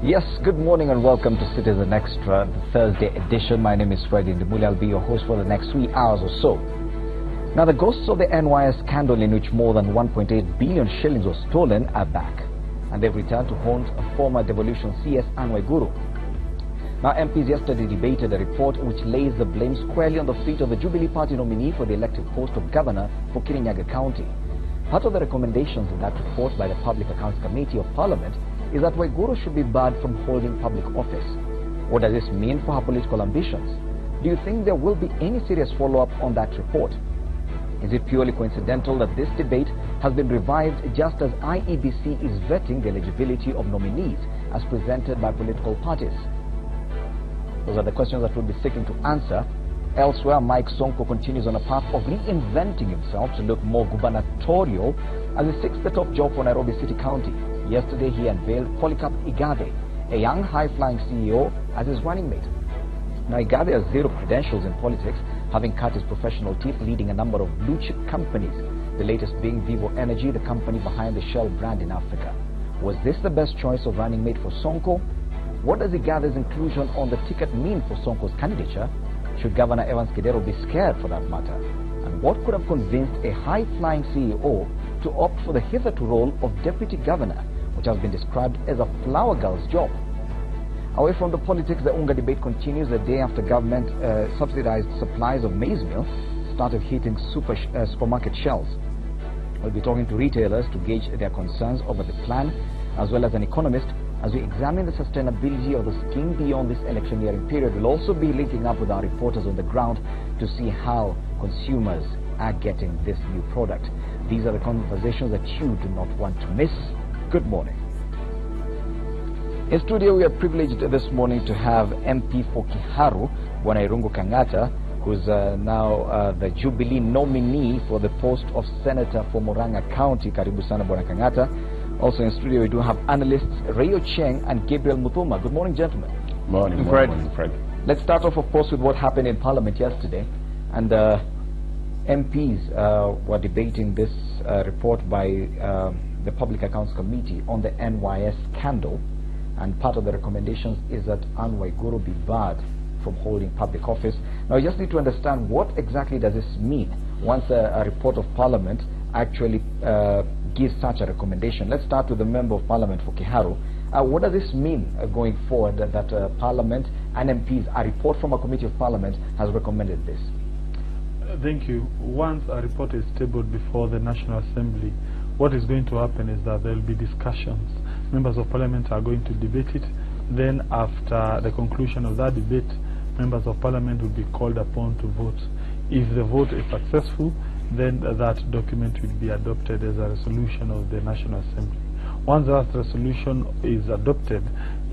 Yes, good morning and welcome to Citizen Extra, the Thursday edition. My name is Freddie Ndimuli. I'll be your host for the next 3 hours or so. Now, the ghosts of the NYS scandal in which more than 1.8 billion shillings was stolen are back, and they've returned to haunt a former devolution CS Anne Waiguru. Now, MPs yesterday debated a report which lays the blame squarely on the feet of the Jubilee Party nominee for the elected post of governor for Kirinyaga County. Part of the recommendations in that report by the Public Accounts Committee of Parliament is that Waiguru should be barred from holding public office. What does this mean for her political ambitions? Do you think there will be any serious follow-up on that report? Is it purely coincidental that this debate has been revived just as IEBC is vetting the eligibility of nominees as presented by political parties? Those are the questions that we'll be seeking to answer. Elsewhere, Mike Sonko continues on a path of reinventing himself to look more gubernatorial as he seeks the top job for Nairobi City County. Yesterday, he unveiled Polycarp Igathe, a young high-flying CEO, as his running mate. Now, Igathe has zero credentials in politics, having cut his professional teeth leading a number of blue-chip companies, the latest being Vivo Energy, the company behind the Shell brand in Africa. Was this the best choice of running mate for Sonko? What does Igathe's inclusion on the ticket mean for Sonko's candidature? Should Governor Evans Kidero be scared for that matter? And what could have convinced a high-flying CEO to opt for the hitherto role of deputy governor, which has been described as a flower girl's job? Away from the politics, the Unga debate continues the day after government subsidized supplies of maize meal started hitting supermarket shelves. We'll be talking to retailers to gauge their concerns over the plan, as well as an economist, as we examine the sustainability of the scheme beyond this electioneering period. We'll also be linking up with our reporters on the ground to see how consumers are getting this new product. These are the conversations that you do not want to miss. Good morning. In studio, we are privileged this morning to have MP for Kiharu, Bwana Irungu Kang'ata, who's now the Jubilee nominee for the post of Senator for Murang'a County. Karibu sana, Bwana Kang'ata. Also in studio, we do have analysts Rayo Cheng and Gabriel Muthuma. Good morning, gentlemen. Morning, morning, Fred. Let's start off, of course, with what happened in Parliament yesterday. And MPs were debating this report by the Public Accounts Committee on the NYS scandal. And part of the recommendations is that Anne Waiguru be barred from holding public office. Now, you just need to understand what exactly does this mean once a report of Parliament actually gives such a recommendation. Let's start with the Member of Parliament for Kiharu. What does this mean going forward that Parliament and MPs, a report from a Committee of Parliament has recommended this? Thank you. Once a report is tabled before the National Assembly, what is going to happen is that there will be discussions. Members of Parliament are going to debate it. Then after the conclusion of that debate, Members of Parliament will be called upon to vote. If the vote is successful, then that document will be adopted as a resolution of the National Assembly. Once that resolution is adopted,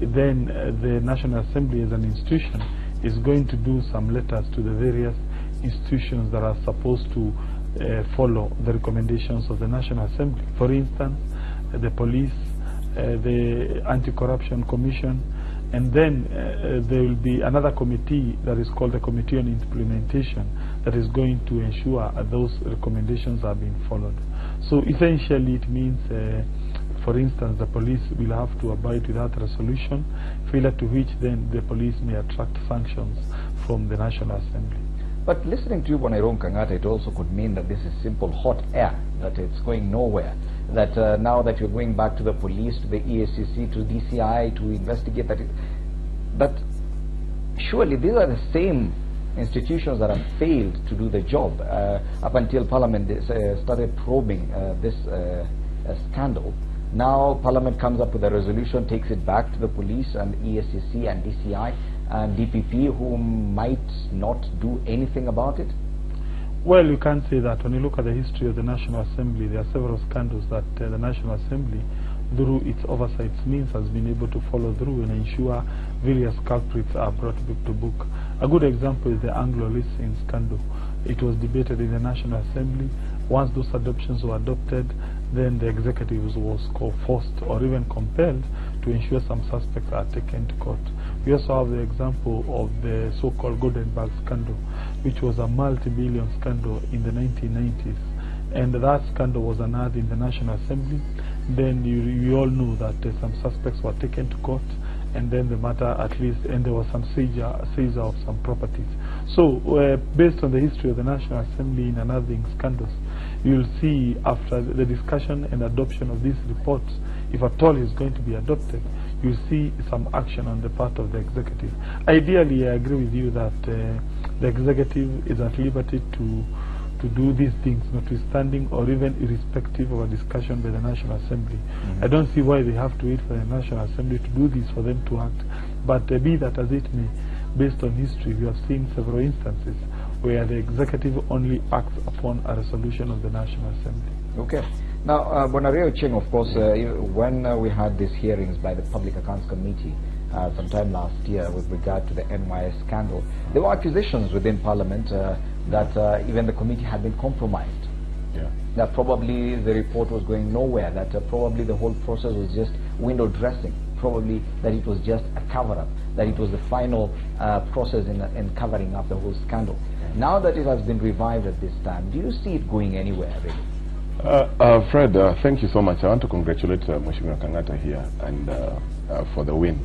then the National Assembly as an institution is going to do some letters to the various institutions that are supposed to follow the recommendations of the National Assembly. For instance, the police, the Anti-Corruption Commission, and then there will be another committee that is called the Committee on Implementation that is going to ensure those recommendations are being followed. So essentially it means, for instance, the police will have to abide with that resolution, failure to which then the police may attract sanctions from the National Assembly. But listening to you, Bwana Irungu Kang'ata, it also could mean that this is simple hot air, that it's going nowhere. That now that you're going back to the police, to the EACC, to DCI to investigate that. But surely these are the same institutions that have failed to do the job up until Parliament started probing this scandal. Now Parliament comes up with a resolution, takes it back to the police and EACC and DCI and DPP, who might not do anything about it. Well, you can't say that. When you look at the history of the National Assembly, there are several scandals that the National Assembly, through its oversight means, has been able to follow through and ensure various culprits are brought to book. A good example is the Anglo leasing scandal. It was debated in the National Assembly. Once those adoptions were adopted, then the executive was forced or even compelled to ensure some suspects are taken to court. We also have the example of the so-called Goldenberg scandal, which was a multi-billion scandal in the 1990s. And that scandal was unearthed in the National Assembly. Then you all know that some suspects were taken to court and then the matter at least, and there was some seizure of some properties. So based on the history of the National Assembly in unnerving scandals, you'll see after the discussion and adoption of these reports, if at all is going to be adopted, you see some action on the part of the executive. Ideally, I agree with you that the executive is at liberty to do these things, notwithstanding or even irrespective of a discussion by the National Assembly. I don't see why they have to wait for the National Assembly to do this for them to act. But be that as it may, based on history, we have seen several instances where the executive only acts upon a resolution of the National Assembly. Okay. Now, Bwana Cheng, of course, when we had these hearings by the Public Accounts Committee sometime last year with regard to the NYS scandal, there were accusations within Parliament that even the committee had been compromised. Yeah. That probably the report was going nowhere, that probably the whole process was just window dressing, probably that it was just a cover-up, that it was the final process in covering up the whole scandal. Now that it has been revived at this time, do you see it going anywhere, really? Fred, thank you so much. I want to congratulate Mheshimiwa Kang'ata here and for the win,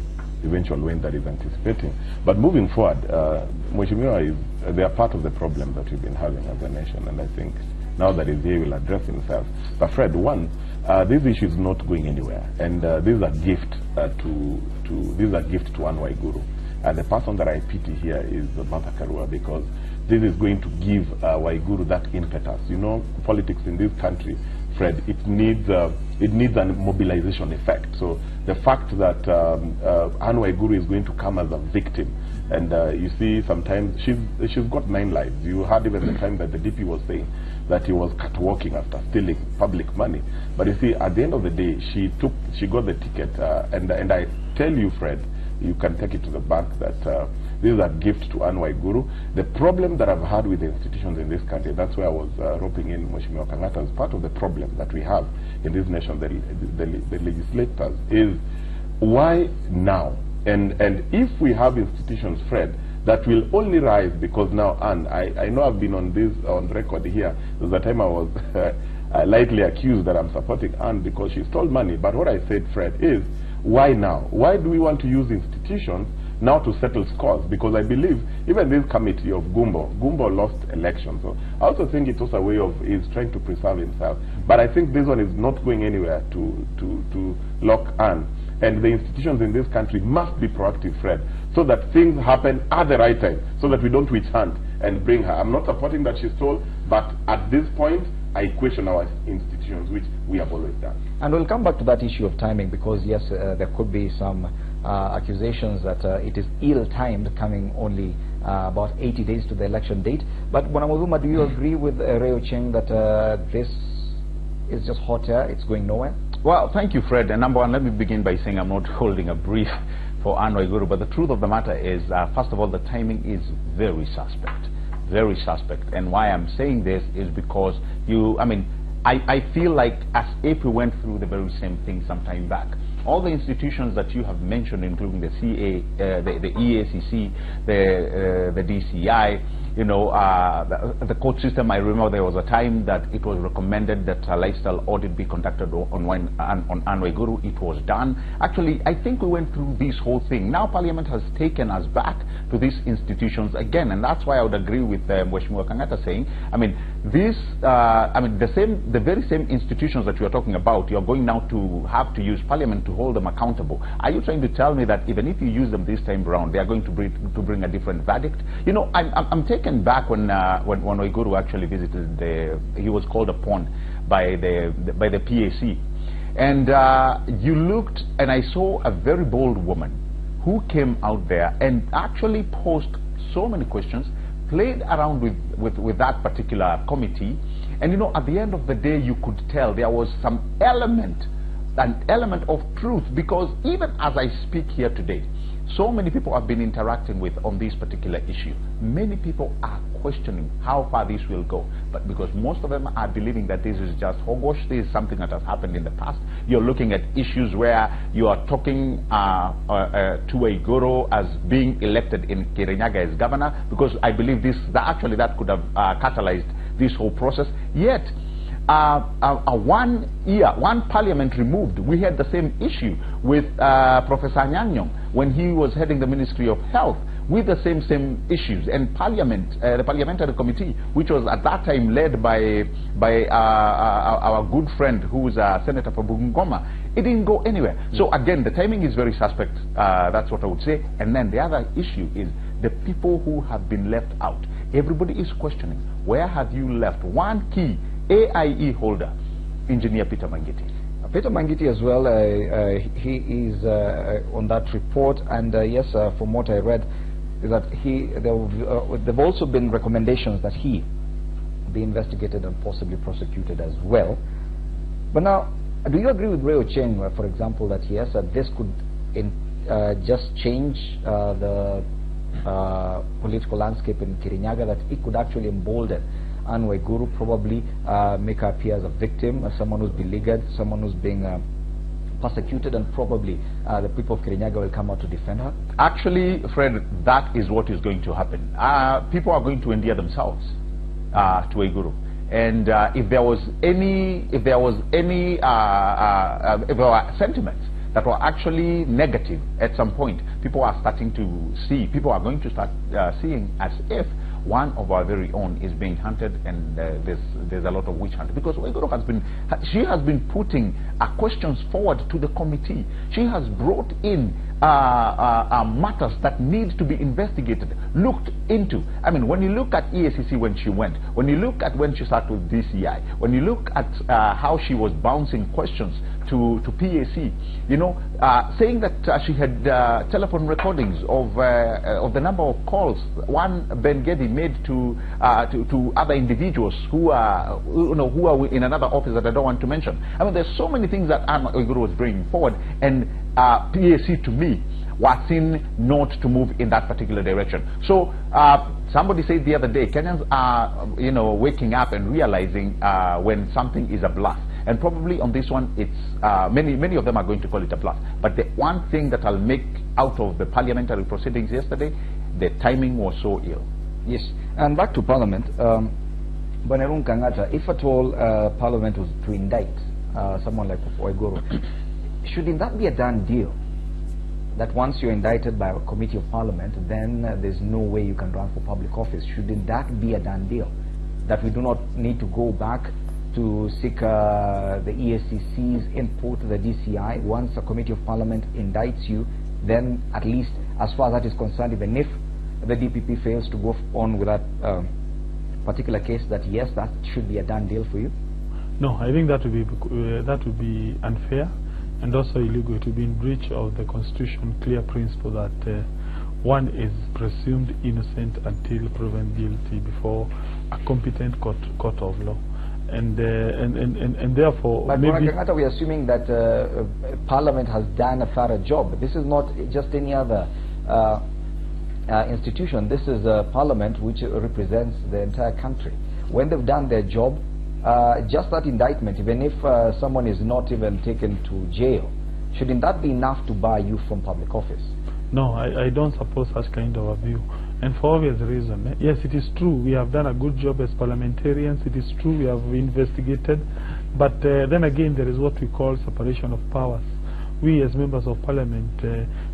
eventual win that is anticipating. But moving forward, Mheshimiwa they are part of the problem that we've been having as a nation, and I think now that he's here, he will address himself. But Fred, one, this issue is not going anywhere, and this is a gift to Anne Waiguru. And the person that I pity here is Martha Karua, because this is going to give Waiguru that impetus. You know, politics in this country, Fred, it needs a mobilization effect. So the fact that Anne Waiguru is going to come as a victim, and you see sometimes she's got 9 lives. You heard even the time that the DP was saying that he was catwalking after stealing public money. But you see, at the end of the day, she got the ticket, and I tell you, Fred, you can take it to the bank that this is a gift to Anne Waiguru. The problem that I've had with the institutions in this country, that's where I was roping in Mheshimiwa Kang'ata as part of the problem that we have in this nation, the legislators, is why now? And if we have institutions, Fred, that will only rise because now Anne, I know I've been on record here. There was a time I was lightly accused that I'm supporting Anne because she stole money. But what I said, Fred, is why now? Why do we want to use institutions now to settle scores? Because I believe even this committee of Gumbo lost elections. So I also think it was a way of he's trying to preserve himself. But I think this one is not going anywhere to lock Anne. And the institutions in this country must be proactive, Fred, so that things happen at the right time, so that we don't witch hunt and bring her. I'm not supporting that she stole, but at this point, I question our institutions, which we have always done. And we'll come back to that issue of timing, because yes, there could be some accusations that it is ill-timed, coming only about 80 days to the election date. But Bwana Mudhuma, do you agree with Reo Cheng that this is just hot air, it's going nowhere? Well, thank you, Fred. And number one, let me begin by saying I'm not holding a brief for Anne Waiguru, but the truth of the matter is, first of all, the timing is very suspect. Very suspect. And why I'm saying this is because I feel like as if we went through the very same thing some time back. All the institutions that you have mentioned, including the the EACC, the DCI, you know, the court system. I remember there was a time that it was recommended that a lifestyle audit be conducted on Anne Waiguru. It was done. Actually, I think we went through this whole thing. Now Parliament has taken us back to these institutions again, and that's why I would agree with Mheshimiwa Kang'ata saying, the very same institutions that you are talking about, you are going now to have to use Parliament to hold them accountable. Are you trying to tell me that even if you use them this time around, they are going to bring a different verdict? You know, I'm taken back when Waiguru actually visited he was called upon by the PAC, and you looked, and I saw a very bold woman who came out there and actually posed so many questions, played around with that particular committee, and you know, at the end of the day, you could tell there was an element of truth, because even as I speak here today, so many people have been interacting on this particular issue. Many people are questioning how far this will go, but because most of them are believing that this is just hogwash, this is something that has happened in the past. You're looking at issues where you are talking to Waiguru as being elected in Kirinyaga as governor, because I believe that could have catalyzed this whole process. Yet, 1 year, one parliament removed, we had the same issue with Professor Anyang' Nyong'o, when he was heading the Ministry of Health with the same issues. And Parliament, the Parliamentary Committee, which was at that time led by our good friend who was Senator for Bungoma, it didn't go anywhere. So again, the timing is very suspect. That's what I would say. And then the other issue is the people who have been left out. Everybody is questioning, where have you left one key AIE holder, Engineer Peter Mangiti? Peter Mangiti as well, he is on that report, and yes, from what I read, is that there have also been recommendations that he be investigated and possibly prosecuted as well. But now, do you agree with Ray Ocheng, for example, that yes, this could just change the political landscape in Kirinyaga, that it could actually embolden Anne Waiguru, probably make her appear as a victim, as someone who's beleaguered, someone who's being persecuted, and probably the people of Kirinyaga will come out to defend her? Actually, Fred, that is what is going to happen. People are going to endear themselves to Waiguru. And if there were sentiments that were actually negative at some point, people are going to start seeing as if one of our very own is being hunted, and there's a lot of witch hunt, because Waiguru has been putting questions forward to the committee. She has brought in matters that need to be investigated, looked into. I mean, when you look at EACC when she went, when you look at when she started with DCI, when you look at how she was bouncing questions to PAC, you know, saying that she had telephone recordings of the number of calls one Ben Gedi made to other individuals who are in another office that I don't want to mention. I mean, there's so many things that Anne Waiguru was bringing forward, and PAC to me was seen not to move in that particular direction. So somebody said the other day, Kenyans are waking up and realizing when something is a bluff. And probably on this one, it's many of them are going to call it a bluff. But the one thing that I'll make out of the parliamentary proceedings yesterday, the timing was so ill. Yes, and back to Parliament, Bonerung Kangata, if at all Parliament was to indict someone like Waiguru, shouldn't that be a done deal? That once you're indicted by a committee of Parliament, then there's no way you can run for public office. Shouldn't that be a done deal? That we do not need to go back to seek the EACC's input, the DCI. Once a committee of Parliament indicts you, then at least as far as that is concerned, even if the DPP fails to go on with that particular case, that yes, that should be a done deal for you? No, I think that would be unfair and also illegal. It would be in breach of the Constitution, clear principle that one is presumed innocent until proven guilty before a competent court of law. And therefore, but maybe we are assuming that Parliament has done a thorough job. This is not just any other institution. This is a Parliament which represents the entire country. When they've done their job, just that indictment, even if someone is not even taken to jail, shouldn't that be enough to bar you from public office? No, I don't suppose such kind of a view. And for obvious reason. Yes, it is true, we have done a good job as parliamentarians. It is true, we have investigated. But then again, there is what we call separation of powers. We as members of Parliament,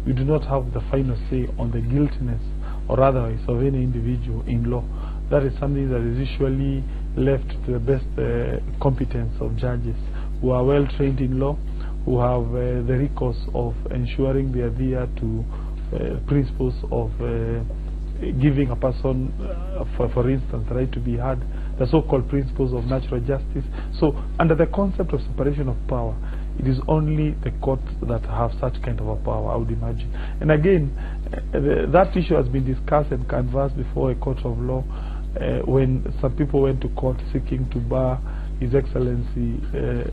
we do not have the final say on the guiltiness or otherwise of any individual in law. That is something that is usually left to the best competence of judges who are well trained in law, who have the recourse of ensuring they adhere to principles of giving a person, for instance, the right to be heard, the so-called principles of natural justice. So under the concept of separation of power, it is only the courts that have such kind of a power, I would imagine. And again, that issue has been discussed and canvassed before a court of law when some people went to court seeking to bar His Excellency,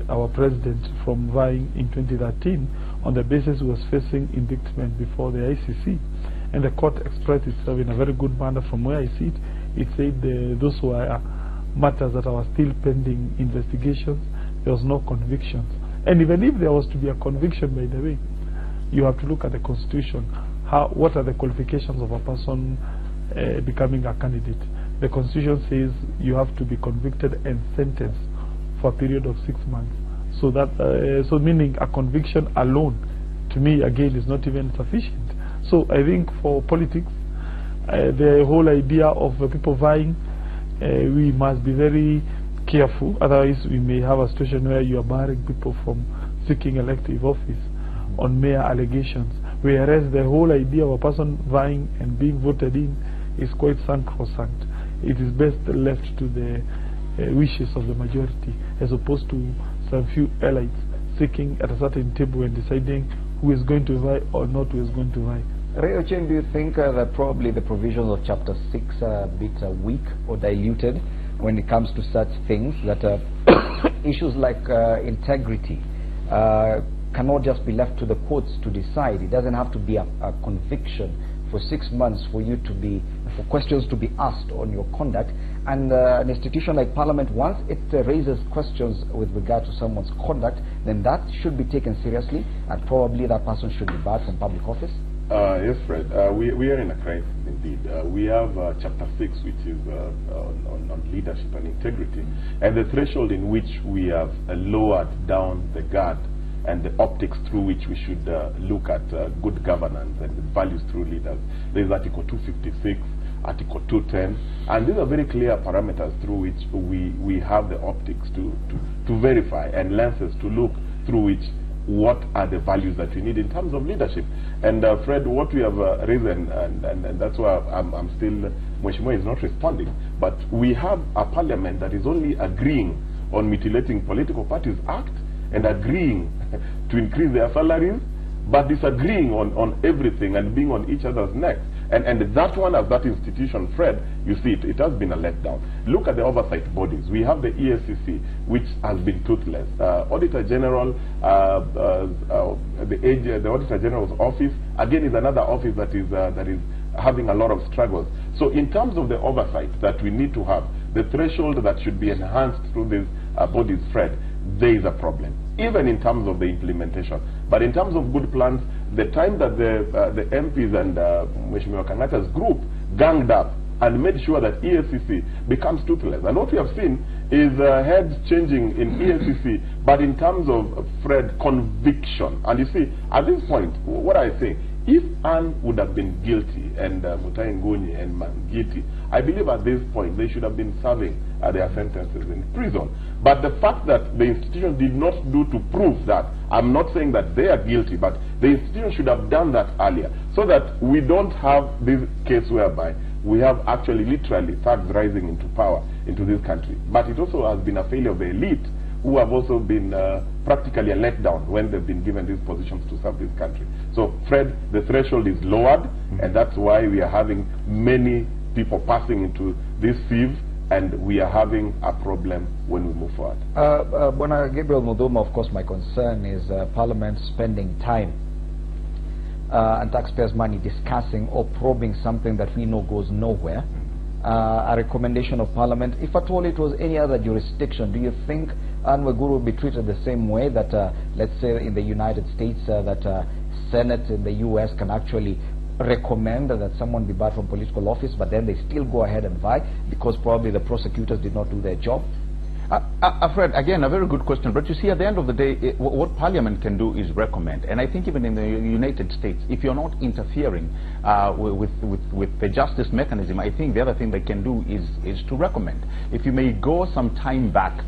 our President, from vying in 2013 on the basis he was facing indictment before the ICC. And the court expressed itself in a very good manner. From where I see it, it said those were matters that are still pending investigations. There was no convictions. And even if there was to be a conviction, by the way, you have to look at the Constitution. What are the qualifications of a person becoming a candidate? The Constitution says you have to be convicted and sentenced for a period of 6 months. So that, so meaning a conviction alone, to me, again, is not even sufficient. So I think for politics, the whole idea of people vying, we must be very careful. Otherwise, we may have a situation where you are barring people from seeking elective office on mere allegations, whereas the whole idea of a person vying and being voted in is quite sacrosanct. It is best left to the wishes of the majority, as opposed to some few elites sitting at a certain table and deciding who is going to vie or not who is going to vie. Ray Ochen, do you think that probably the provisions of Chapter 6 are a bit weak or diluted when it comes to such things, that issues like integrity cannot just be left to the courts to decide? It doesn't have to be a conviction for 6 months for you to be, for questions to be asked on your conduct. And an institution like Parliament, once it raises questions with regard to someone's conduct, then that should be taken seriously, and probably that person should be barred from public office. Yes, Fred. We are in a crisis indeed. We have Chapter 6, which is on leadership and integrity, and the threshold in which we have lowered down the guard and the optics through which we should look at good governance and values through leaders. There is Article 256, Article 210, and these are very clear parameters through which we have the optics to verify, and lenses to look through which what are the values that we need in terms of leadership. And Fred, what we have risen, and that's why I'm still, Mheshimiwa is not responding, but we have a parliament that is only agreeing on Mutilating Political Parties Act and agreeing to increase their salaries, but disagreeing on everything and being on each other's necks. And that one, as that institution, Fred, you see it has been a letdown. Look at the oversight bodies. We have the EFCC, which has been toothless. Auditor General, the Auditor General's office, again, is another office that is having a lot of struggles. So in terms of the oversight that we need to have, the threshold that should be enhanced through these bodies, Fred, there is a problem, even in terms of the implementation. But in terms of good plans, the time that the MPs and Mheshimiwa Kang'ata's group ganged up and made sure that EFCC becomes toothless. And what we have seen is heads changing in EFCC, but in terms of, Fred, conviction. And you see, at this point, what I say, if Anne would have been guilty, and Mutahi Ngunyi and Mangiti, I believe at this point they should have been serving their sentences in prison. But the fact that the institution did not do to prove that, I'm not saying that they are guilty, but the institution should have done that earlier, so that we don't have this case whereby we have actually literally thugs rising into power into this country. But it also has been a failure of the elite, who have also been practically a letdown when they've been given these positions to serve this country. So, Fred, the threshold is lowered, and that's why we are having many people passing into this sieve, and we are having a problem when we move forward. Bwana Gabriel Muthuma, of course, my concern is Parliament spending time and taxpayers' money discussing or probing something that we know goes nowhere. A recommendation of Parliament, if at all it was any other jurisdiction, do you think Anne Waiguru will be treated the same way that, let's say, in the United States, that Senate in the US can actually recommend that someone be barred from political office, but then they still go ahead and vie because probably the prosecutors did not do their job? Fred, again, a very good question. But you see, at the end of the day, what Parliament can do is recommend. And I think even in the United States, if you're not interfering with the justice mechanism, I think the other thing they can do is to recommend. If you may go some time back,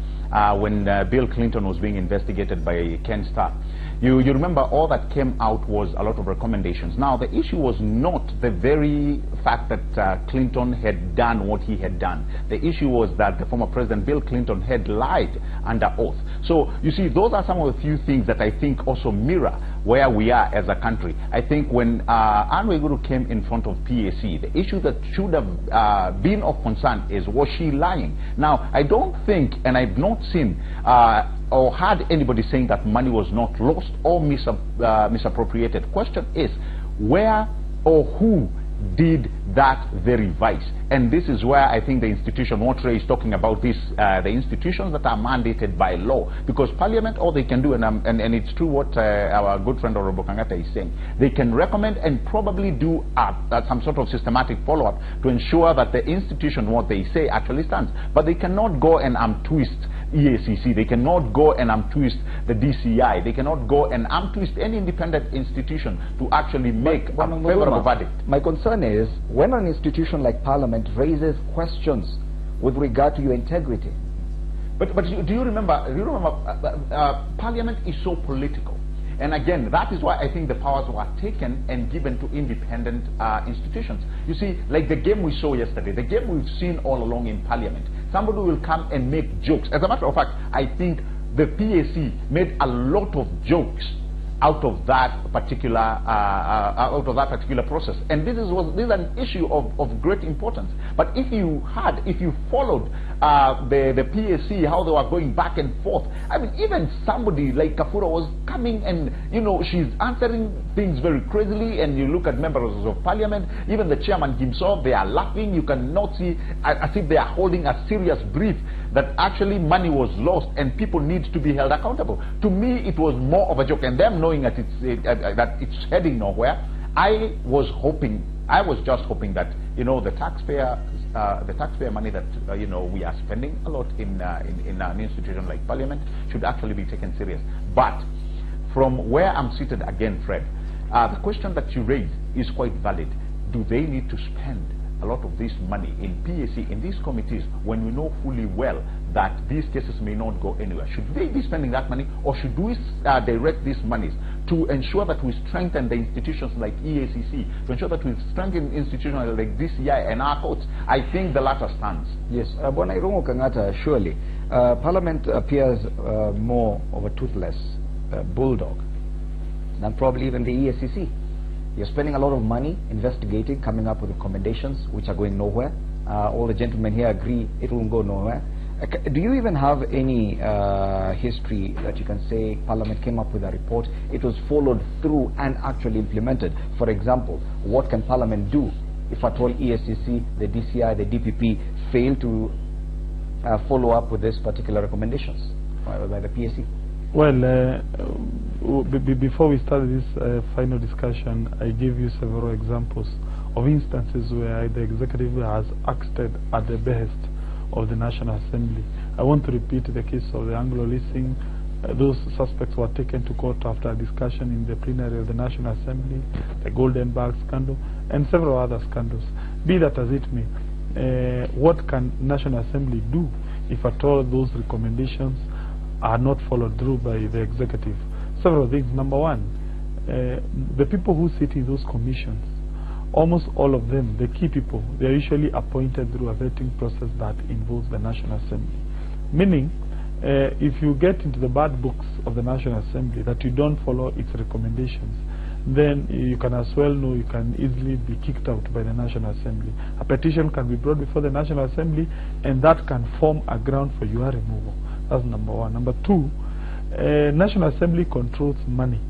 when Bill Clinton was being investigated by Ken Starr, you remember all that came out was a lot of recommendations. Now, the issue was not the very fact that Clinton had done what he had done. The issue was that the former President Bill Clinton had lied under oath. So, you see, those are some of the few things that I think also mirror where we are as a country. I think when Anne Waiguru came in front of PAC, the issue that should have been of concern is, was she lying? Now, I don't think, and I've not seen or heard anybody saying that money was not lost or misappropriated. Question is, where or who did that very vice? And this is where I think the institution, what Ray is talking about, this the institutions that are mandated by law, because Parliament, all they can do, and it's true what our good friend Honorable Kang'ata is saying, they can recommend and probably do some sort of systematic follow-up to ensure that the institution, what they say, actually stands. But they cannot go and twist EACC. They cannot go and arm twist the DCI. They cannot go and arm twist any independent institution to actually make a favorable verdict. My concern is when an institution like Parliament raises questions with regard to your integrity. But do you remember? Parliament is so political. And again, that is why I think the powers were taken and given to independent institutions. You see, like the game we saw yesterday, the game we've seen all along in Parliament, somebody will come and make jokes. As a matter of fact, I think the PAC made a lot of jokes out of that particular process, and this is an issue of great importance. But if you followed the PAC, how they were going back and forth, I mean, even somebody like Kafura was coming and, you know, she's answering things very crazily, and you look at members of Parliament, even the chairman himself, they are laughing. You cannot see as if they are holding a serious brief that actually money was lost and people need to be held accountable. To me, it was more of a joke, and them knowing that it's heading nowhere. I was just hoping that, you know, the taxpayer money that you know, we are spending a lot in an institution like Parliament should actually be taken serious. But from where I'm seated again, Fred, the question that you raised is quite valid. Do they need to spend a lot of this money in PAC, in these committees, when we know fully well that these cases may not go anywhere? Should they be spending that money, or should we direct these monies to ensure that we strengthen the institutions like EACC, to ensure that we strengthen institutions like DCI and our courts? I think the latter stands. Yes. Bwana Irungu Kangata, surely Parliament appears more of a toothless bulldog than probably even the EACC. You're spending a lot of money investigating, coming up with recommendations which are going nowhere. All the gentlemen here agree it won't go nowhere. Do you even have any history that you can say Parliament came up with a report, it was followed through and actually implemented? For example, what can Parliament do if at all EACC, the DCI, the DPP fail to follow up with these particular recommendations by the PAC? Well, before we start this final discussion, I gave you several examples of instances where the executive has acted at the behest of the National Assembly. I want to repeat the case of the Anglo leasing. Those suspects were taken to court after a discussion in the plenary of the National Assembly, the Golden Bag scandal, and several other scandals. Be that as it may, what can National Assembly do if at all those recommendations are not followed through by the executive? Several things. Number one, the people who sit in those commissions, almost all of them, the key people, they are usually appointed through a vetting process that involves the National Assembly. Meaning, if you get into the bad books of the National Assembly that you don't follow its recommendations, then you can as well know you can easily be kicked out by the National Assembly. A petition can be brought before the National Assembly, and that can form a ground for your removal. That's number one. Number two, National Assembly controls money.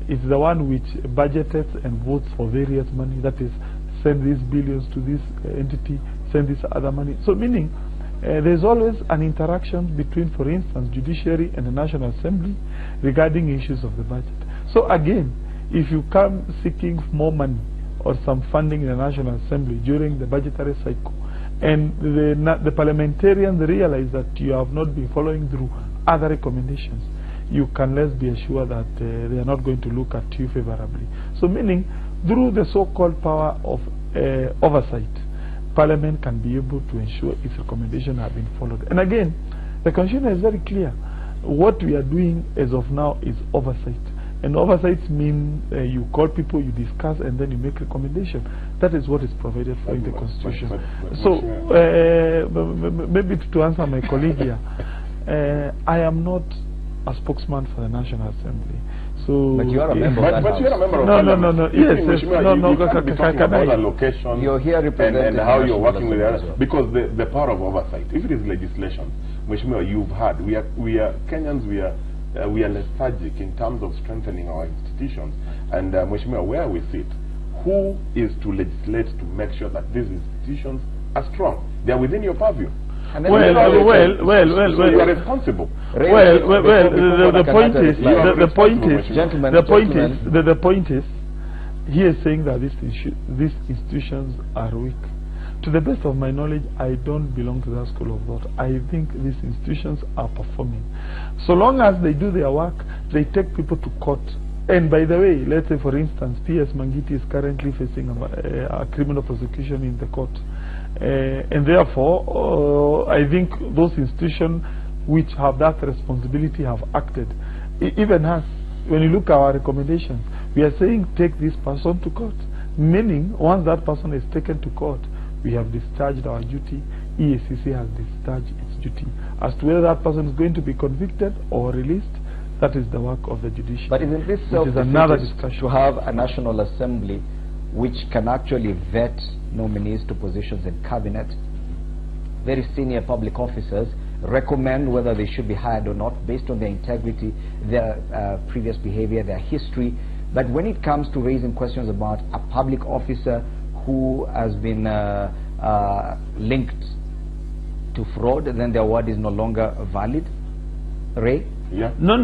It's the one which budgets and votes for various money, that is, send these billions to this entity, send this other money. So meaning, there's always an interaction between, for instance, judiciary and the National Assembly regarding issues of the budget. So again, if you come seeking more money or some funding in the National Assembly during the budgetary cycle, and the parliamentarians realize that you have not been following through other recommendations, you can let's be assured that they are not going to look at you favorably. So meaning, through the so-called power of oversight, Parliament can be able to ensure its recommendations have been followed. And again, the Constitution is very clear. What we are doing as of now is oversight. And oversight means you call people, you discuss, and then you make recommendations. That is what is provided for in the Constitution. So, maybe to answer my colleague here, I am not a spokesman for the National Assembly. So, but you are a member of But you are a member of Parliament. No. Yes, location. You're here representing and how you're working with it. Well. Because the power of oversight, if it is legislation, Mheshimiwa, you've had, we are Kenyans, we are lethargic in terms of strengthening our institutions. And Mheshimiwa, where we sit, who is to legislate to make sure that these institutions are strong? They are within your purview. And well, so you are responsible. The point is, he is saying that these institutions are weak. To the best of my knowledge, I don't belong to that school of thought. I think these institutions are performing. So long as they do their work, they take people to court. And by the way, let's say for instance, P.S. Mangiti is currently facing a criminal prosecution in the court. And therefore, I think those institutions which have that responsibility have acted. Even us, when you look at our recommendations, we are saying take this person to court. Meaning, once that person is taken to court, we have discharged our duty. EACC has discharged its duty. As to whether that person is going to be convicted or released, that is the work of the judiciary. But isn't this another discussion to have a National Assembly which can actually vet nominees to positions in cabinet, very senior public officers, recommend whether they should be hired or not based on their integrity, their previous behavior, their history. But when it comes to raising questions about a public officer who has been linked to fraud, then their word is no longer valid? Ray? Yeah. No. I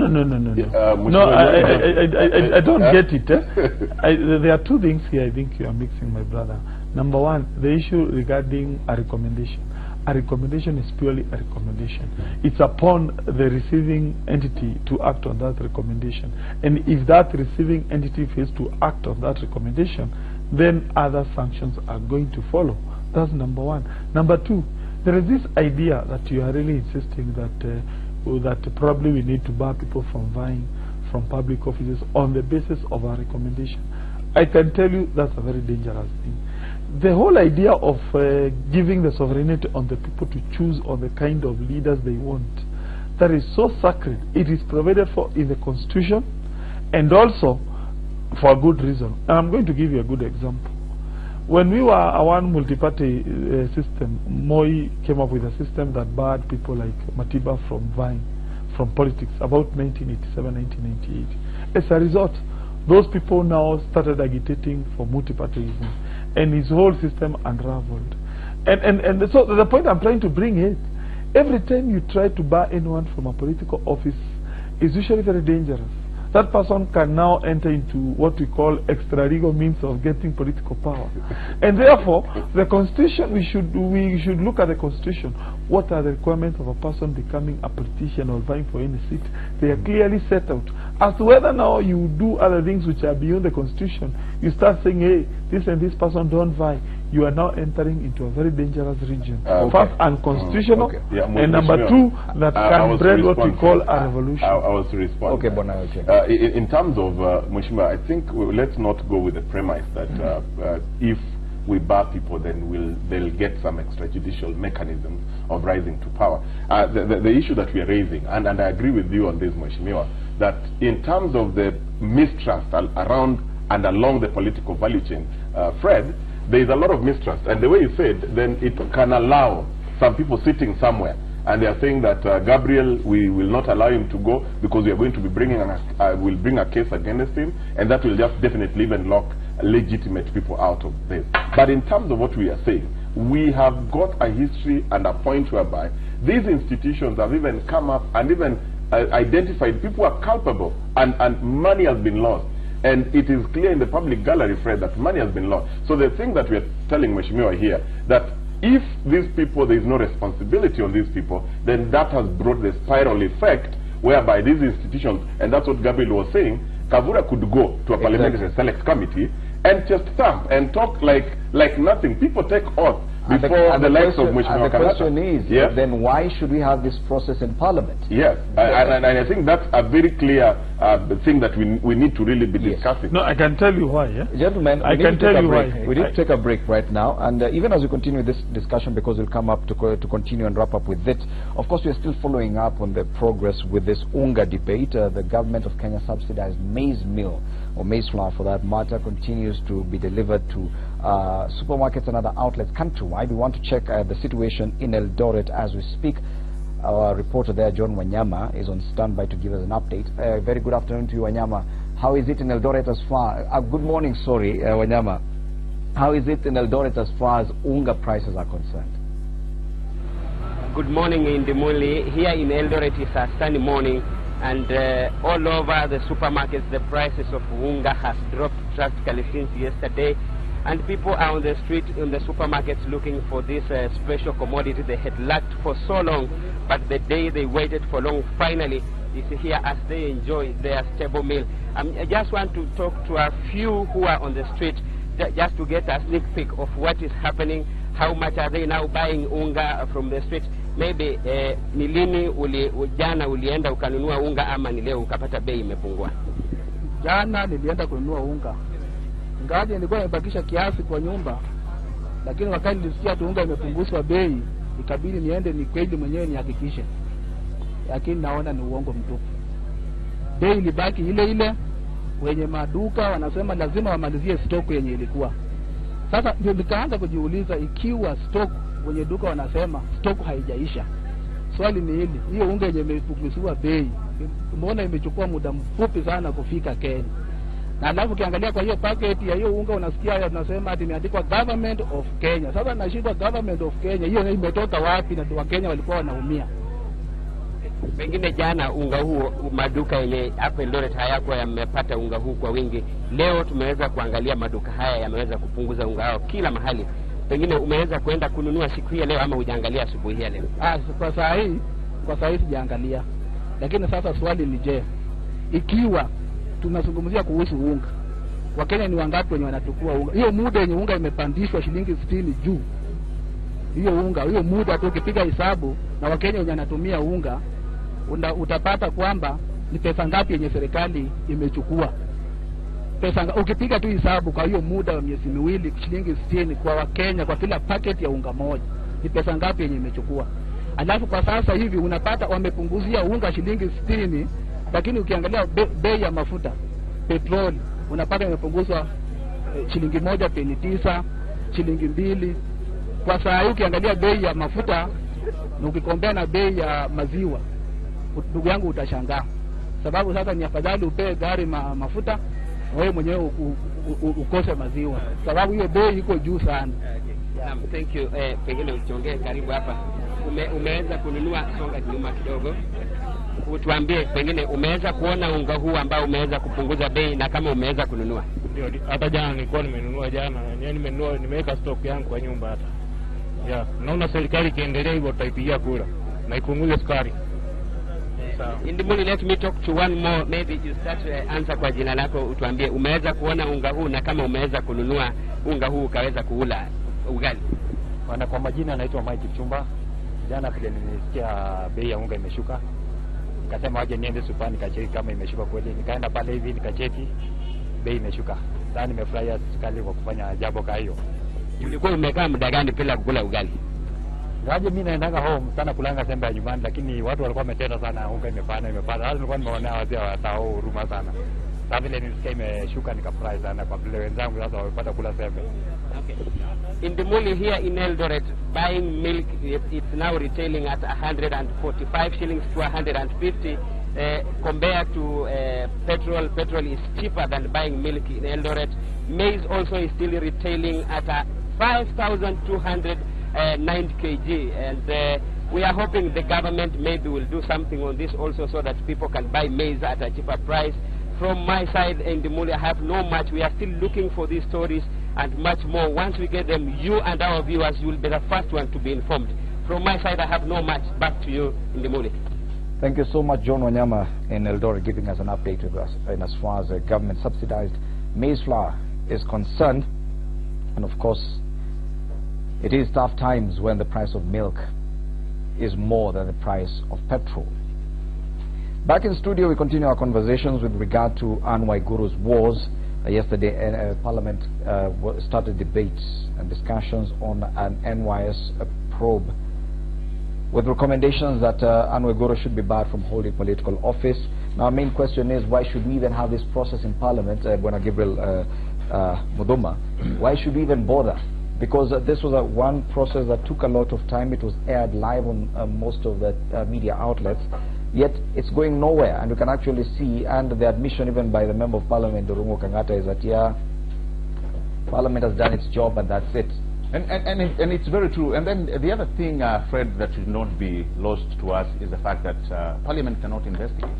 don't get it. There are two things here I think you are mixing, my brother. Number one, the issue regarding a recommendation. A recommendation is purely a recommendation. It's upon the receiving entity to act on that recommendation. And if that receiving entity fails to act on that recommendation, then other sanctions are going to follow. That's number one. Number two, there is this idea that you are really insisting that that probably we need to bar people from vying from public offices on the basis of our recommendation. I can tell you that's a very dangerous thing. The whole idea of giving the sovereignty on the people to choose on the kind of leaders they want, that is so sacred. It is provided for in the Constitution and also for a good reason. And I'm going to give you a good example. When we were a one multi-party system, Moi came up with a system that barred people like Matiba from vying, from politics, about 1987, 1998. As a result, those people now started agitating for multi-partyism, and his whole system unraveled. And so the point I'm trying to bring is, every time you try to bar anyone from a political office, it's usually very dangerous. That person can now enter into what we call extra-legal means of getting political power. And therefore, the Constitution, we should look at the Constitution. What are the requirements of a person becoming a politician or vying for any seat? They are clearly set out. As to whether now you do other things which are beyond the Constitution, you start saying, hey, this and this person don't vie. You are now entering into a very dangerous region. First, unconstitutional, and number two, that can breed what we call a revolution. I was to respond. Okay, Bona, okay. In terms of Mheshimiwa, I think let's not go with the premise that if we bar people, then they'll get some extrajudicial mechanisms of rising to power. The issue that we are raising, and I agree with you on this, Mheshimiwa, that in terms of the mistrust around and along the political value chain, Fred, there is a lot of mistrust, and the way you said, then it can allow some people sitting somewhere, and they are saying that Gabriel, we will not allow him to go because we are going to be bringing we'll bring a case against him, and that will just definitely even lock legitimate people out of this. But in terms of what we are saying, we have got a history and a point whereby these institutions have even come up and even identified people who are culpable, and money has been lost. And it is clear in the public gallery, Fred, that money has been lost. So the thing that we are telling Mheshimiwa here, that if these people, there is no responsibility on these people, then that has brought the spiral effect whereby these institutions, and that's what Gabriel was saying, Kavura could go to a parliamentary select committee and just stamp and talk like nothing. People take oath before the likes of Mheshimiwa Kenyatta. The question is, then why should we have this process in Parliament? Yes, and I think that's a very clear thing that we need to really be discussing. No, I can tell you why. Gentlemen, I can tell you why. We need to take a break right now, and even as we continue this discussion, because we'll come up to continue and wrap up with it, of course we are still following up on the progress with this UNGA debate. The government of Kenya subsidized maize meal, or maize flour for that matter, continues to be delivered to supermarkets and other outlets countrywide. We want to check the situation in Eldoret as we speak. Our reporter there, John Wanyama, is on standby to give us an update. Very good afternoon to you, Wanyama. How is it in Eldoret as far... good morning, sorry, Wanyama. How is it in Eldoret as far as UNGA prices are concerned? Good morning, Indimuli. Here in Eldoret is a sunny morning, and all over the supermarkets, the prices of UNGA has dropped drastically since yesterday. and people are on the street, in the supermarkets, looking for this special commodity they had lacked for so long, but the day they waited for long finally is here as they enjoy their stable meal. I just want to talk to a few who are on the street just to get a sneak peek of what is happening. How much are they now buying unga from the street? Maybe ni lini jana ulienda ukanunua unga ama ni leo ukapata bei imepungua? Jana nilienda kununua unga. Ngaje nilikuwa nimebakisha kiasi kwa nyumba. Lakini wakati nilisikia unga imepunguzwa bei, ikabidi niende ni kweli mwenyewe nihakikishe. Lakini naona ni uongo mtupu. Bei ilibaki ile ile. Wenye maduka wanasema lazima wamalizie stock yenye ilikuwa. Sasa ndio nikaanza kujiuliza, ikiwa stock wenye duka wanasema stock haijaisha, swali ni hili, hiyo unga yenye imepunguzwa bei, mbona imechukua muda mfupi sana kufika Kenya? Na alafu ukiangalia kwa hiyo packet ya hiyo unga unasikia tunasema ati imeandikwa Government of Kenya. Sasa nashindwa, Government of Kenya hiyo imetoka wapi? Na wa Kenya walikuwa wanaumia. Pengine jana unga huo maduka yenye hapa Eldoret hayakuwa yamepata unga huu kwa wingi. Leo tumeweza kuangalia maduka haya yameweza kupunguza unga wao kila mahali. Pengine umeweza kwenda kununua siku hii leo ama hujaangalia asubuhi hii leo? Kwa saa hii sijaangalia. Lakini sasa swali ni je, ikiwa tunazungumzia kuhusu unga, Wakenya ni wangapi wenye wanatukua unga? Hiyo muda yenye unga imepandishwa shilingi 60 juu. Hiyo muda tu ukipiga hesabu na Wakenya wenye wanatumia unga, utapata kwamba ni pesa ngapi yenye serikali imechukua. Ukipiga tu hesabu kwa hiyo muda wa miezi miwili, shilingi 60 kwa Wakenya kwa kila packet ya unga moja, ni pesa ngapi yenye imechukua? Alafu kwa sasa hivi unapata wamepunguzia unga shilingi 60, lakini ukiangalia bei ya mafuta petrol unapata imepunguzwa shilingi 1.9, shilingi 2. Kwa saa hii ukiangalia bei ya mafuta na ukikombea na bei ya maziwa, ndugu yangu utashangaa. Sababu sasa ni afadhali upewe gari mafuta wewe mwenyewe ukose maziwa, sababu hiyo bei iko juu sana. Thank you. Pengine uchongee karibu hapa. Umeweza kununua, songa nyuma kidogo. Utuambie pengine umeweza kuona unga huu ambao umeweza kupunguza bei na kama umeweza kununua. Ndio, hata jana nilikuwa nimenunua jana. Nimenunua, nimeweka stock yangu kwa nyumba hata. Yeah, naona serikali kiendelea hivyo tutaipigia kura na ipunguze sukari. Indimuli, let me talk to one more. Maybe you start answer kwa jina lako, utuambie umeweza kuona unga huu na kama umeweza kununua unga huu ukaweza kuula ugali. Kwa majina anaitwa Mike Chumba. Jana vile nilisikia bei ya unga imeshuka, nikasema waje niende supani nikacheki kama imeshuka kweli. Nikaenda pale hivi nikacheki bei imeshuka. Sasa nimefurahia serikali kwa kufanya jambo kama hiyo. Ulikuwa umekaa muda gani bila kukula ugali? Ngaje mimi naendanga home sana kulanga sembe ya nyumbani, lakini watu walikuwa wametenda sana, unga imepanda. Sasa nilikuwa nimeona wazee watao huruma sana. Sasa vile nilisikia imeshuka nikafurahi sana kwa vile wenzangu sasa wamepata kula sembe. Okay. Indimuli here in Eldoret, buying milk, it's now retailing at 145 shillings to 150. Compared to petrol is cheaper than buying milk in Eldoret. Maize also is still retailing at 5,290 kg, and we are hoping the government maybe will do something on this also so that people can buy maize at a cheaper price. From my side in Indimuli, I have no much. We are still looking for these stories and much more. Once we get them, you and our viewers, you will be the first one to be informed. From my side, I have no much. Back to you, Indimuli. Thank you so much, John Wanyama in Eldoret, giving us an update with us in as far as government subsidized maize flour is concerned. And of course, it is tough times when the price of milk is more than the price of petrol. Back in studio, we continue our conversations with regard to Anne Waiguru's wars. Yesterday, Parliament started debates and discussions on an NYS probe with recommendations that Anne Waiguru should be barred from holding political office. Now, our main question is, why should we even have this process in Parliament? Bwana Gabriel Muduma, why should we even bother? Because this was one process that took a lot of time. It was aired live on most of the media outlets. Yet it's going nowhere, and you can actually see, and the admission even by the Member of Parliament, Dorungo Kangata, is that, yeah, Parliament has done its job and that's it. And it's very true. And then the other thing, Fred, that should not be lost to us is the fact that Parliament cannot investigate.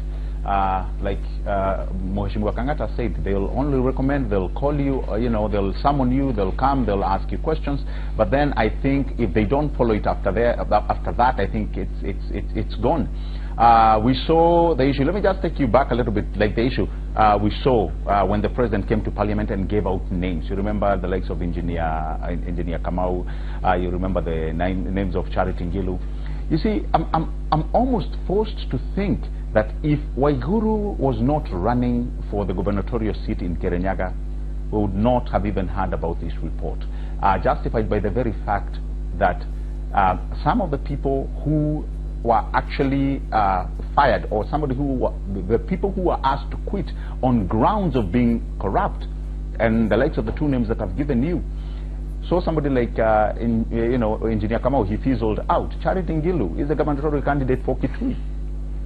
like Mheshimiwa Kangata said, they'll only recommend, they'll call you, you know, they'll summon you, they'll come, they'll ask you questions. But then I think if they don't follow it after that, I think it's gone. We saw the issue. Let me just take you back a little bit, like the issue we saw when the president came to parliament and gave out names. You remember the likes of Engineer Kamau. You remember the names of Charity Ngilu. You see, I'm almost forced to think that if Waiguru was not running for the gubernatorial seat in Kirinyaga, we would not have even heard about this report, justified by the very fact that some of the people who were actually fired, or somebody who were, the people who were asked to quit on grounds of being corrupt, and the likes of the two names that I've given you. So somebody like Engineer Kamau, he fizzled out. Charity Ngilu is a gubernatorial candidate for Kitui.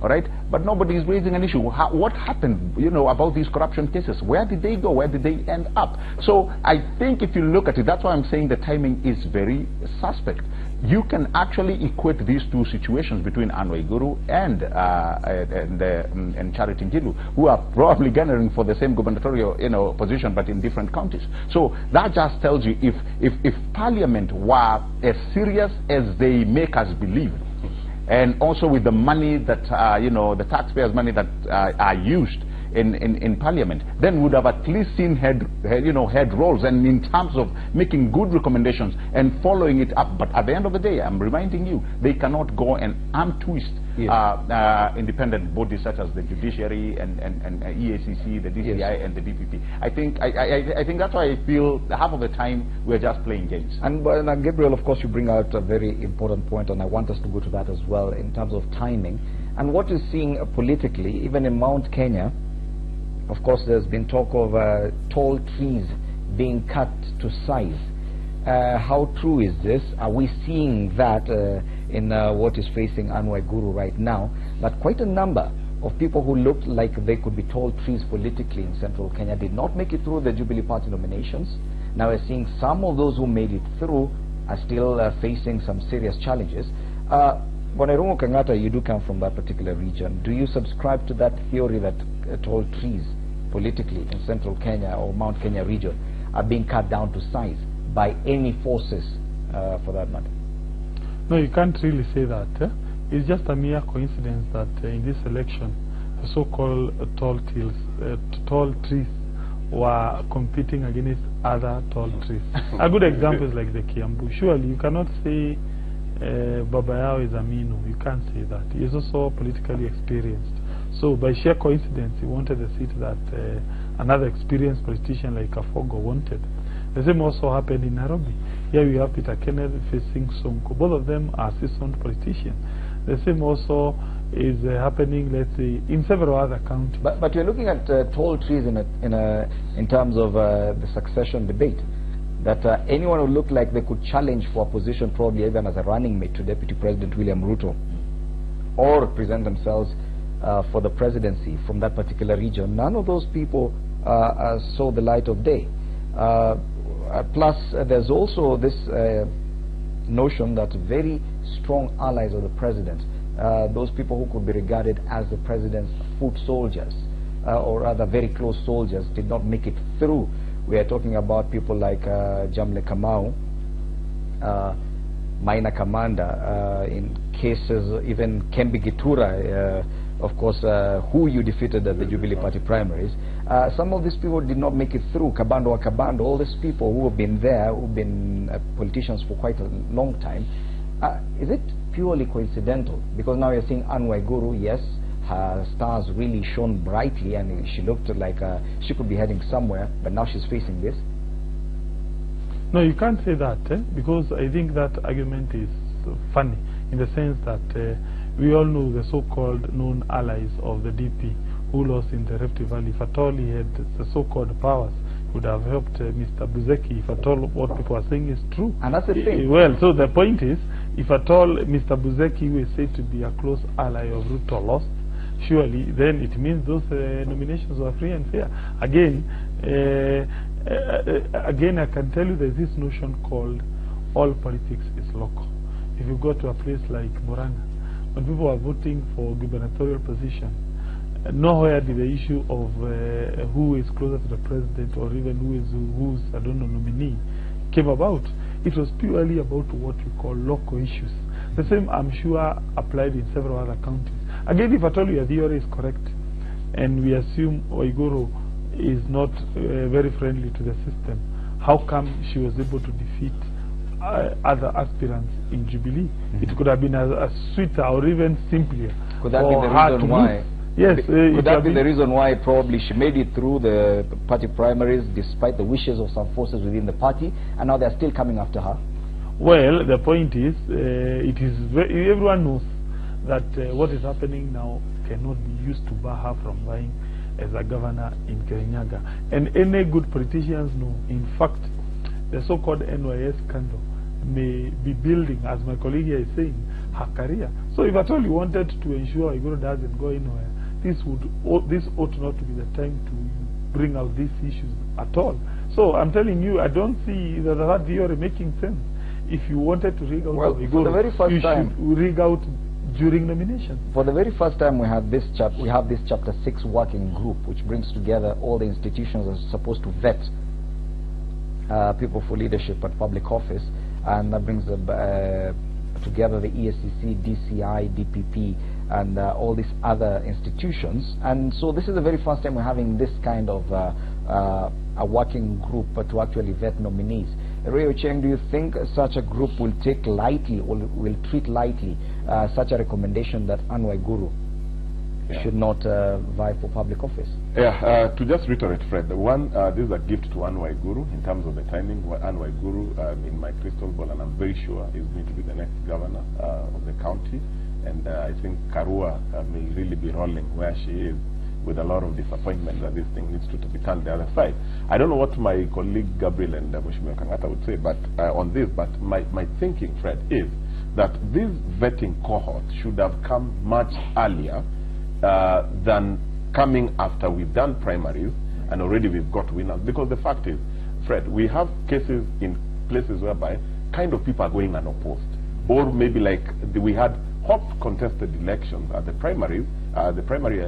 All right, but nobody is raising an issue. What happened, you know, about these corruption cases? Where did they go? Where did they end up? So I think if you look at it, that's why I'm saying the timing is very suspect. You can actually equate these two situations between Anne Waiguru and Charity Ngilu, who are probably garnering for the same gubernatorial, you know, position, but in different counties. So that just tells you if Parliament were as serious as they make us believe, and also with the money that you know, the taxpayers' money that are used in Parliament, then would have at least seen head rolls, and in terms of making good recommendations and following it up. But at the end of the day, I'm reminding you, they cannot go and arm twist independent bodies such as the judiciary and EACC, the DCI, and the DPP. I think that's why I feel half of the time we're just playing games. And Gabriel, of course, you bring out a very important point, and I want us to go to that as well in terms of timing and what you're seeing politically, even in Mount Kenya. Of course, there's been talk of tall trees being cut to size. How true is this? Are we seeing that in what is facing Anne Waiguru right now? That quite a number of people who looked like they could be tall trees politically in central Kenya did not make it through the Jubilee Party nominations. Now we're seeing some of those who made it through are still facing some serious challenges. Bonerungu Kangata, you do come from that particular region. Do you subscribe to that theory that tall trees politically in central Kenya or Mount Kenya region are being cut down to size by any forces for that matter? No, you can't really say that. It's just a mere coincidence that in this election, the so-called tall trees were competing against other tall trees. A good example is like the Kiambu. Surely you cannot say Baba Yao is Aminu. You can't say that. He is also politically experienced. So by sheer coincidence, he wanted a seat that another experienced politician like Kafogo wanted. The same also happened in Nairobi. Here we have Peter Kenneth facing Sonko. Both of them are seasoned politicians. The same also is happening, let's say, in several other counties. But you're looking at tall trees in terms of the succession debate. That anyone who looked like they could challenge for a position, probably even as a running mate to Deputy President William Ruto, or present themselves for the presidency from that particular region, none of those people saw the light of day. Plus, there's also this notion that very strong allies of the president, those people who could be regarded as the president's foot soldiers, or rather very close soldiers, did not make it through. We are talking about people like Jamle Kamau, Maina Kamanda, in cases even Kembi Gitura, of course, who you defeated at the Jubilee Party primaries. Some of these people did not make it through. Kabando Wakabando, all these people who have been there, who've been politicians for quite a long time. Is it purely coincidental? Because now you're seeing Anne Waiguru, yes, her stars really shone brightly and she looked like she could be heading somewhere, but now she's facing this. No, you can't say that, because I think that argument is funny in the sense that we all know the so-called known allies of the DP who lost in the Rift Valley. If at all he had the so-called powers, would have helped Mr. Buzeki, if at all what people are saying is true. And that's the thing. Well, so the point is, if at all Mr. Buzeki, who is said to be a close ally of Ruto, lost, surely then it means those nominations were free and fair. Again, I can tell you there's this notion called all politics is local. If you go to a place like Murang'a, when people are voting for gubernatorial position, Nowhere did the issue of who is closer to the president or even who's I don't know, nominee came about. It was purely about what we call local issues. The same, I'm sure, applied in several other counties. Again, if at all your theory is correct, and we assume Waiguru is not very friendly to the system, how come she was able to defeat other aspirants in Jubilee? It could have been a sweeter or even simpler. Could that be the reason why? Yes. Could that be the reason why probably she made it through the party primaries despite the wishes of some forces within the party, and now they're still coming after her? Well, the point is, everyone knows that what is happening now cannot be used to bar her from vying as a governor in Kirinyaga. And any good politicians know, in fact, the so-called NYS scandal may be building, as my colleague here is saying, her career. So if at all you wanted to ensure Waiguru doesn't go anywhere, this ought not to be the time to bring out these issues at all. So I'm telling you, I don't see that theory making sense. If you wanted to rig out Waiguru, for the very first time, should rig out during nomination. For the very first time, we have this Chapter 6 working group, which brings together all the institutions that are supposed to vet people for leadership at public office, and that brings together the ESCC, DCI, DPP, and all these other institutions. And so this is the very first time we're having this kind of a working group to actually vet nominees. Ray Ocheng, do you think such a group will take lightly or will treat lightly such a recommendation that Anne Waiguru should not vie for public office? Yeah, to just reiterate, Fred, one, this is a gift to Anne Waiguru in terms of the timing. Anne Waiguru, in my crystal ball, and I'm very sure is going to be the next governor of the county. And I think Karua may really be rolling where she is, with a lot of disappointment that this thing needs to be turned the other side. I don't know what my colleague Gabriel and Mheshimiwa Kang'ata would say but on this, but my thinking, Fred, is that this vetting cohort should have come much earlier than coming after we've done primaries and already we've got winners. Because the fact is, Fred, we have cases in places whereby kind of people are going unopposed. Or maybe like we had hot contested elections at the primaries, primary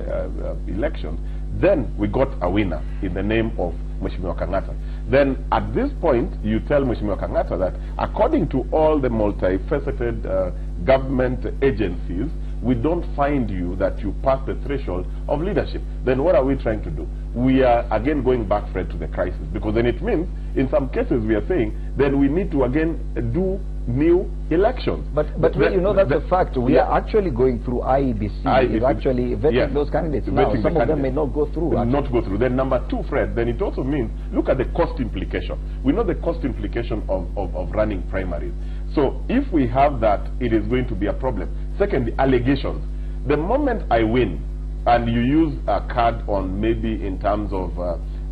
elections, then we got a winner in the name of Mheshimiwa Kang'ata. Then at this point, you tell Mheshimiwa Kang'ata that according to all the multifaceted government agencies, we don't find you that you pass the threshold of leadership. Then what are we trying to do? We are again going back, Fred, to the crisis, because then it means in some cases we are saying then we need to again do new elections. But well, you know, that's a fact. We are actually going through IEBC. Is actually vetting those candidates now. Some of them may not go through. Not go through. Then number two, Fred, then it also means, look at the cost implication. We know the cost implication of running primaries. So if we have that, it is going to be a problem. Second, the allegations. The moment I win, and you use a card on maybe in terms of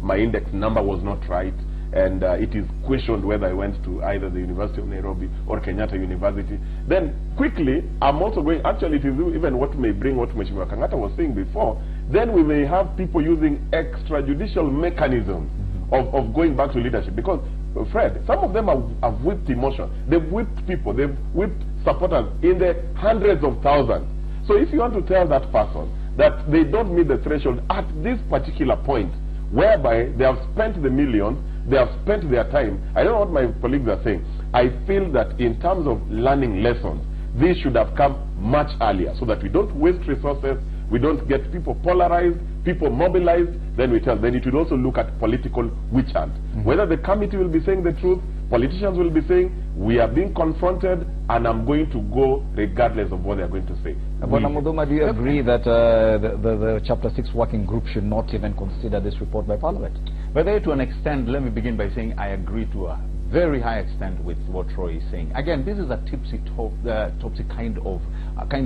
my index number was not right, and it is questioned whether I went to either the University of Nairobi or Kenyatta University, then quickly I'm also going, actually it is even what may bring what Mheshimiwa Kang'ata was saying before, then we may have people using extrajudicial mechanisms of going back to leadership. Because, Fred, some of them have whipped emotion. They've whipped people, they've whipped supporters in the hundreds of thousands. So if you want to tell that person that they don't meet the threshold at this particular point, whereby they have spent the millions, they have spent their time. I don't know what my colleagues are saying. I feel that in terms of learning lessons, this should have come much earlier so that we don't waste resources, we don't get people polarized, people mobilized, then we tell. Then it would also look at political witch hunt. Whether the committee will be saying the truth, politicians will be saying, we are being confronted and I'm going to go regardless of what they are going to say. Bwana Mudhuma, do you agree that the Chapter 6 working group should not even consider this report by Parliament? But there, to an extent, let me begin by saying I agree to a very high extent with what Troy is saying. Again, this is a topsy kind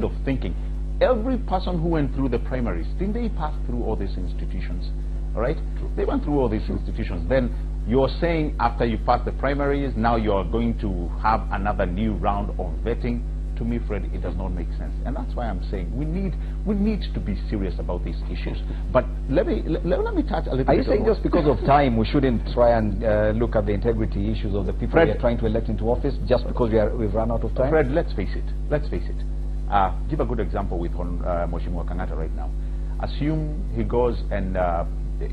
of thinking. Every person who went through the primaries, didn't they pass through all these institutions? All right? They went through all these institutions. Then you're saying after you pass the primaries, now you're going to have another new round of vetting. To me, Fred, it does not make sense. And that's why I'm saying we need to be serious about these issues. But let me touch a little bit. Are you saying just because of time we shouldn't try and look at the integrity issues of the people Fred, we are trying to elect into office just because we've run out of time? Fred, let's face it. Give a good example with Mheshimiwa Kang'ata right now. Assume he goes and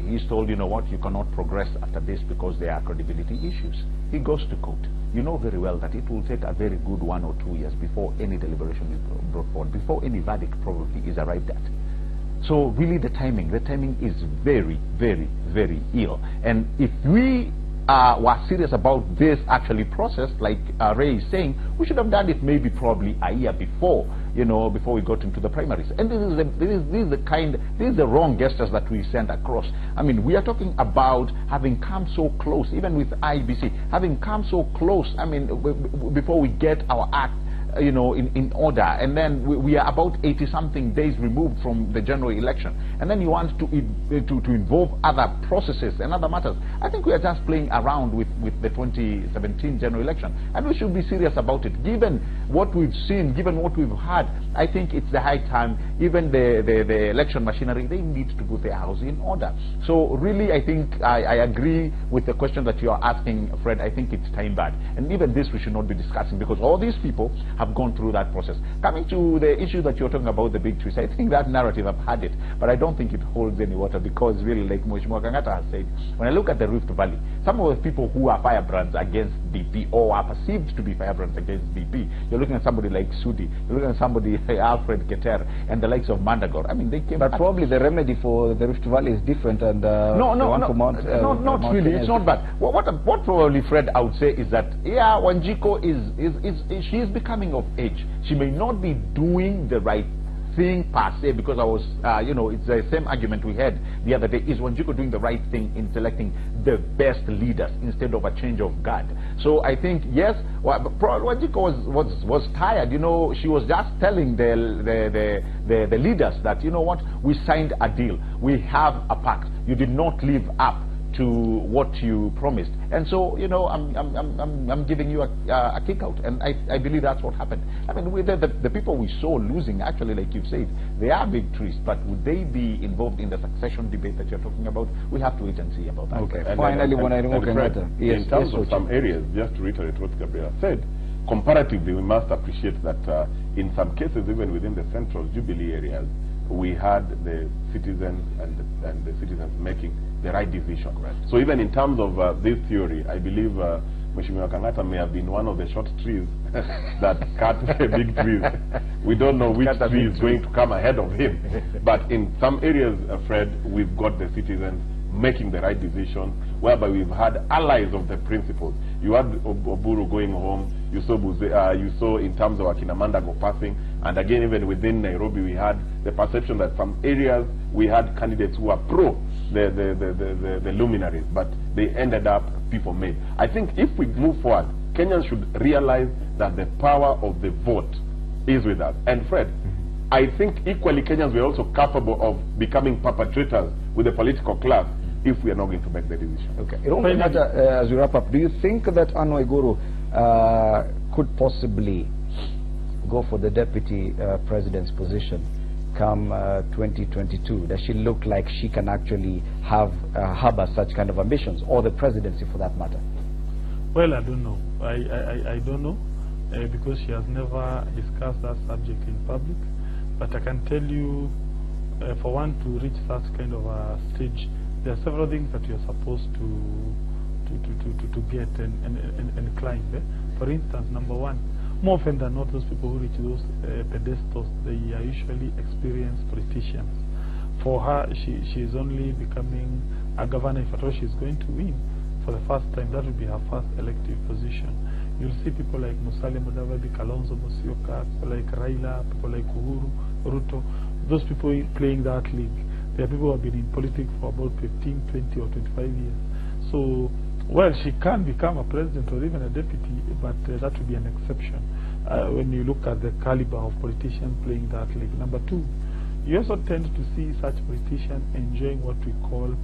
he's told, you know what, you cannot progress after this because there are credibility issues. He goes to court. You know very well that it will take a very good 1 or 2 years before any deliberation is brought forward, before any verdict probably is arrived at. So really the timing is very, very, very ill. And if we were serious about this actually process, like Ray is saying, we should have done it maybe probably a year before, you know, before we got into the primaries. And this is the wrong gestures that we send across. I mean, we are talking about having come so close, even with IBC, having come so close, I mean, before we get our act, you know, in order, and then we are about 80-something days removed from the general election, and then you want to involve other processes and other matters. I think we are just playing around with the 2017 general election, and we should be serious about it. Given what we've seen, given what we've had, I think it's the high time. Even the election machinery, they need to put their house in order. So really, I think I agree with the question that you are asking, Fred. I think it's time bad, and even this we should not be discussing, because all these people have gone through that process. Coming to the issue that you're talking about, the big twist, I think that narrative, I've had it, but I don't think it holds any water, because really, like Mheshimiwa Kang'ata has said, when I look at the Rift Valley, some of the people who are firebrands against BP, or are perceived to be firebrands against BP, you're looking at somebody like Sudi, you're looking at somebody like Alfred Keter, and the likes of Mandagor. I mean, they came. But probably the remedy for the Rift Valley is different, and not really. It's not bad. What probably, Fred, I would say is that, yeah, Wanjiku she is becoming of age. She may not be doing the right thing per se, because I was, you know, it's the same argument we had the other day. Is Wanjiku doing the right thing in selecting the best leaders instead of a change of guard? So I think, yes, Wanjiku was tired. You know, she was just telling the leaders that, you know what, we signed a deal, we have a pact, you did not live up to what you promised, and so, you know, I'm giving you a kick out, and I believe that's what happened. I mean, the people we saw losing, actually, like you've said, they are big trees, but would they be involved in the succession debate that you're talking about? We have to wait and see about that. Okay. And finally, when I remove in terms of some areas, just to reiterate what Gabriel said, comparatively, we must appreciate that in some cases, even within the central Jubilee areas, we had the citizens and the citizens making the right decision. Right. So even in terms of this theory, I believe Mheshimiwa Kang'ata may have been one of the short trees that cut the big trees. We don't know which tree is going to come ahead of him. But in some areas, Fred, we've got the citizens making the right decision, whereby we've had allies of the principles. You had Oburu going home, you saw in terms of Akina Mandago passing, and again, even within Nairobi, we had the perception that some areas we had candidates who were pro the luminaries, but they ended up people made. I think if we move forward, Kenyans should realize that the power of the vote is with us. And Fred, I think equally Kenyans were also capable of becoming perpetrators with the political class if we are not going to make the decision. Okay. As we wrap up, do you think that Anne Waiguru could possibly go for the deputy president's position come 2022? Does she look like she can actually harbor such kind of ambitions, or the presidency for that matter? Well, I don't know. I don't know because she has never discussed that subject in public. But I can tell you, for one to reach such kind of a stage, there are several things that you're supposed to get and climb. For instance, number one, more often than not, those people who reach those pedestals, they are usually experienced politicians. For her, she is only becoming a governor if at all she's going to win for the first time. That will be her first elective position. You'll see people like Musalia Mudavadi, Kalonzo Musyoka, people like Raila, people like Uhuru, Ruto, those people playing that league. There are people who have been in politics for about 15, 20 or 25 years. So, well, she can become a president or even a deputy, but that would be an exception when you look at the caliber of politicians playing that league. Number two, you also tend to see such politicians enjoying what we call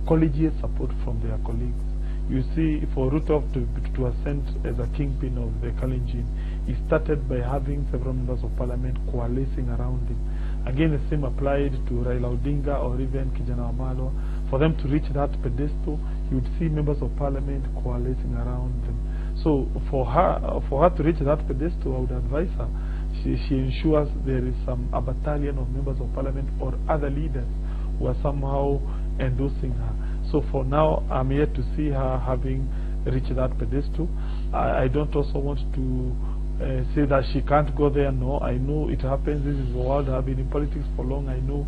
collegiate support from their colleagues. You see, for Ruto to ascend as a kingpin of the Kalenjin, he started by having several members of parliament coalescing around him. Again, the same applied to Raila Odinga or even Kijana Wamalwa. For them to reach that pedestal, you would see members of parliament coalescing around them. So for her to reach that pedestal, I would advise her she ensures there is a battalion of members of parliament or other leaders who are somehow endorsing her. So for now, I'm yet to see her having reached that pedestal. I don't also want to say that she can't go there. No, I know it happens. This is the world. I've been in politics for long. I know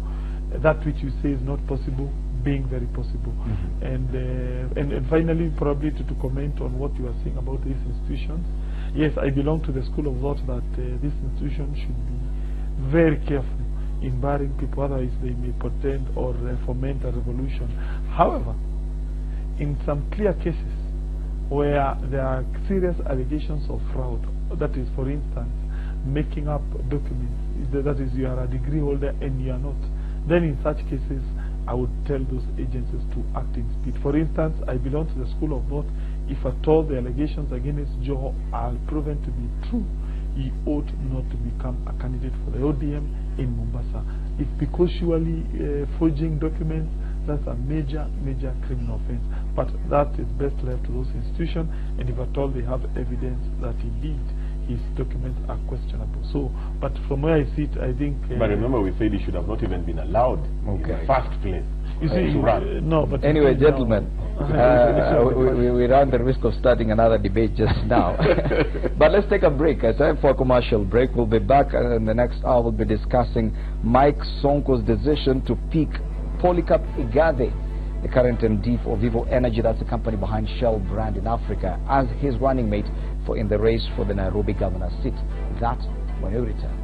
that which you say is not possible being very possible. And finally, probably to comment on what you are saying about these institutions. Yes, I belong to the school of thought that this institution should be very careful in barring people, otherwise they may portend or foment a revolution. However, in some clear cases where there are serious allegations of fraud, that is, for instance, making up documents, that is, you are a degree holder and you are not, then in such cases I would tell those agencies to act in speed. For instance, I belong to the school of thought, if at all the allegations against Joho are proven to be true, he ought not to become a candidate for the ODM in Mombasa. If because surely forging documents, that's a major criminal offense. But that is best left to those institutions, and if at all they have evidence that indeed his documents are questionable. So, but from where I sit, I think... but remember, we said he should have not even been allowed in the first place. You see, to run. No, but anyway, gentlemen, we run the risk of starting another debate just now. But let's take a break. Time for a commercial break. We'll be back in the next hour. We'll be discussing Mike Sonko's decision to pick Polycarp Igathe, the current MD for Vivo Energy, that's the company behind Shell brand in Africa, as his running mate in the race for the Nairobi governor seat. That when we return.